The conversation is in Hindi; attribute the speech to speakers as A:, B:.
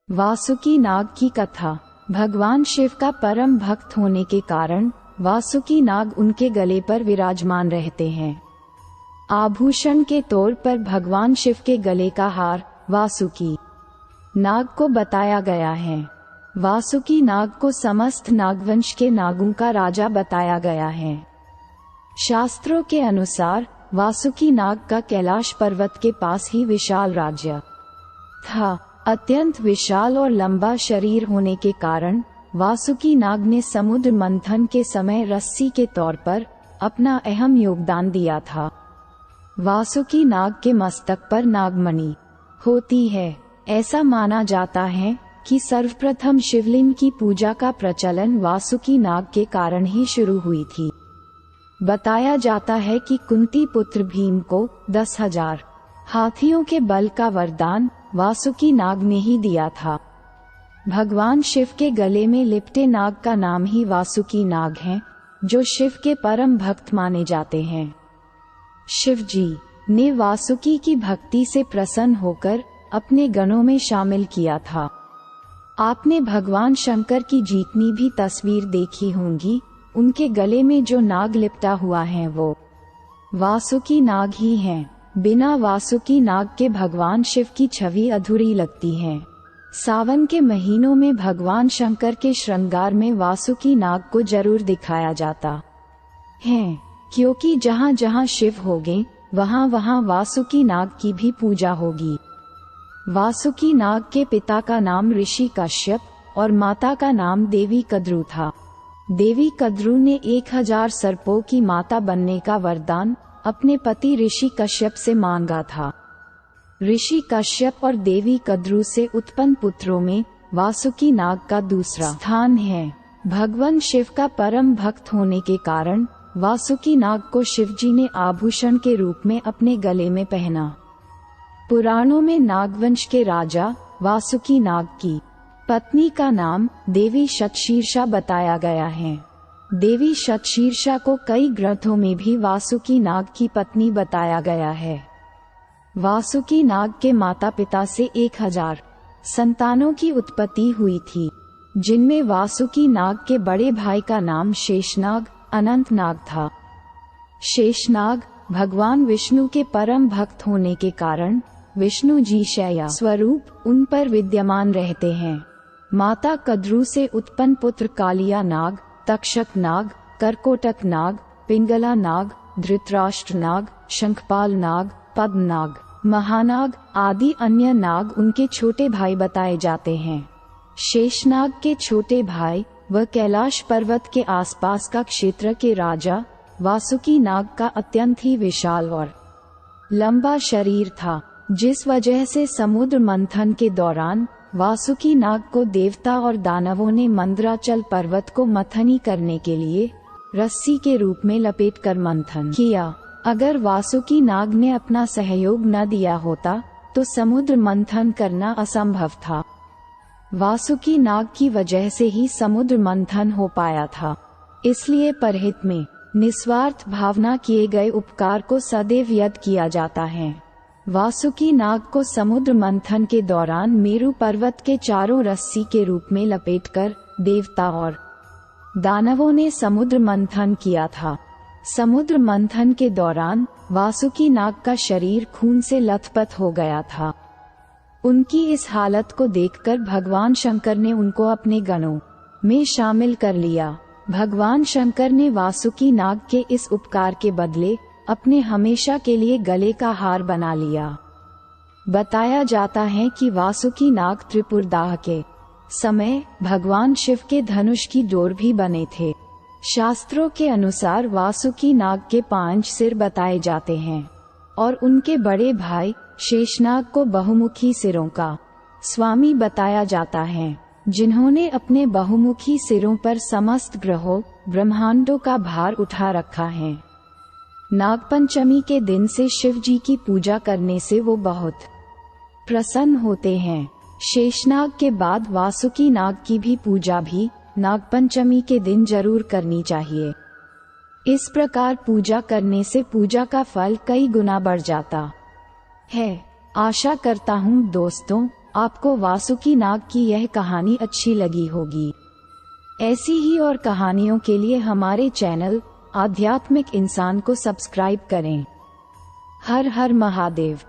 A: वासुकी नाग की कथा। भगवान शिव का परम भक्त होने के कारण वासुकी नाग उनके गले पर विराजमान रहते हैं। आभूषण के तौर पर भगवान शिव के गले का हार वासुकी नाग को बताया गया है। वासुकी नाग को समस्त नागवंश के नागों का राजा बताया गया है। शास्त्रों के अनुसार वासुकी नाग का कैलाश पर्वत के पास ही विशाल राज्य था। अत्यंत विशाल और लंबा शरीर होने के कारण वासुकी नाग ने समुद्र मंथन के समय रस्सी के तौर पर अपना अहम योगदान दिया था। वासुकी नाग के मस्तक पर नागमणि होती है। ऐसा माना जाता है कि सर्वप्रथम शिवलिंग की पूजा का प्रचलन वासुकी नाग के कारण ही शुरू हुई थी। बताया जाता है कि कुंती पुत्र भीम को 10,000 हाथियों के बल का वरदान वासुकी नाग ने ही दिया था। भगवान शिव के गले में लिपटे नाग का नाम ही वासुकी नाग है, जो शिव के परम भक्त माने जाते हैं। शिव जी ने वासुकी की भक्ति से प्रसन्न होकर अपने गणों में शामिल किया था। आपने भगवान शंकर की जितनी भी तस्वीर देखी होंगी, उनके गले में जो नाग लिपटा हुआ है वो वासुकी नाग ही हैं। बिना वासुकी नाग के भगवान शिव की छवि अधूरी लगती है। सावन के महीनों में भगवान शंकर के श्रृंगार में वासुकी नाग को जरूर दिखाया जाता है, क्योंकि जहाँ जहाँ शिव होंगे वहाँ वहाँ वासुकी नाग की भी पूजा होगी। वासुकी नाग के पिता का नाम ऋषि कश्यप और माता का नाम देवी कद्रू था। देवी कद्रू ने 1000 सर्पों की माता बनने का वरदान अपने पति ऋषि कश्यप से मांगा था। ऋषि कश्यप और देवी कद्रू से उत्पन्न पुत्रों में वासुकी नाग का दूसरा स्थान है। भगवान शिव का परम भक्त होने के कारण वासुकी नाग को शिवजी ने आभूषण के रूप में अपने गले में पहना। पुराणों में नागवंश के राजा वासुकी नाग की पत्नी का नाम देवी शतशीर्षा बताया गया है। देवी शतशीर्षा को कई ग्रंथों में भी वासुकी नाग की पत्नी बताया गया है। वासुकी नाग के माता पिता से 1000 संतानों की उत्पत्ति हुई थी, जिनमें वासुकी नाग के बड़े भाई का नाम शेषनाग अनंतनाग था। शेषनाग भगवान विष्णु के परम भक्त होने के कारण विष्णु जी शैया स्वरूप उन पर विद्यमान रहते हैं। माता कद्रू से उत्पन्न पुत्र कालिया नाग, तक्षक नाग, करकोटक नाग, पिंगला नाग, धृतराष्ट्र नाग, शंखपाल नाग, पद्मनाग, महानाग आदि अन्य नाग उनके छोटे भाई बताए जाते हैं। शेषनाग के छोटे भाई व कैलाश पर्वत के आसपास का क्षेत्र के राजा वासुकी नाग का अत्यंत ही विशाल और लंबा शरीर था, जिस वजह से समुद्र मंथन के दौरान वासुकी नाग को देवता और दानवों ने मंदराचल पर्वत को मथनी करने के लिए रस्सी के रूप में लपेटकर मंथन किया। अगर वासुकी नाग ने अपना सहयोग न दिया होता तो समुद्र मंथन करना असंभव था। वासुकी नाग की वजह से ही समुद्र मंथन हो पाया था। इसलिए परहित में निस्वार्थ भावना किए गए उपकार को सदैव याद किया जाता है। वासुकी नाग को समुद्र मंथन के दौरान मेरु पर्वत के चारों रस्सी के रूप में लपेटकर देवता और दानवों ने समुद्र मंथन किया था। समुद्र मंथन के दौरान वासुकी नाग का शरीर खून से लथपथ हो गया था। उनकी इस हालत को देखकर भगवान शंकर ने उनको अपने गणों में शामिल कर लिया। भगवान शंकर ने वासुकी नाग के इस उपकार के बदले अपने हमेशा के लिए गले का हार बना लिया। बताया जाता है कि वासुकी नाग त्रिपुरदाह के समय भगवान शिव के धनुष की डोर भी बने थे। शास्त्रों के अनुसार वासुकी नाग के 5 सिर बताए जाते हैं और उनके बड़े भाई शेषनाग को बहुमुखी सिरों का स्वामी बताया जाता है, जिन्होंने अपने बहुमुखी सिरों पर समस्त ग्रहों ब्रह्मांडों का भार उठा रखा है। नागपंचमी के दिन से शिव जी की पूजा करने से वो बहुत प्रसन्न होते हैं। शेषनाग के बाद वासुकी नाग की भी पूजा भी नागपंचमी के दिन जरूर करनी चाहिए। इस प्रकार पूजा करने से पूजा का फल कई गुना बढ़ जाता है। आशा करता हूँ दोस्तों आपको वासुकी नाग की यह कहानी अच्छी लगी होगी। ऐसी ही और कहानियों के लिए हमारे चैनल आध्यात्मिक इंसान को सब्सक्राइब करें। हर हर महादेव।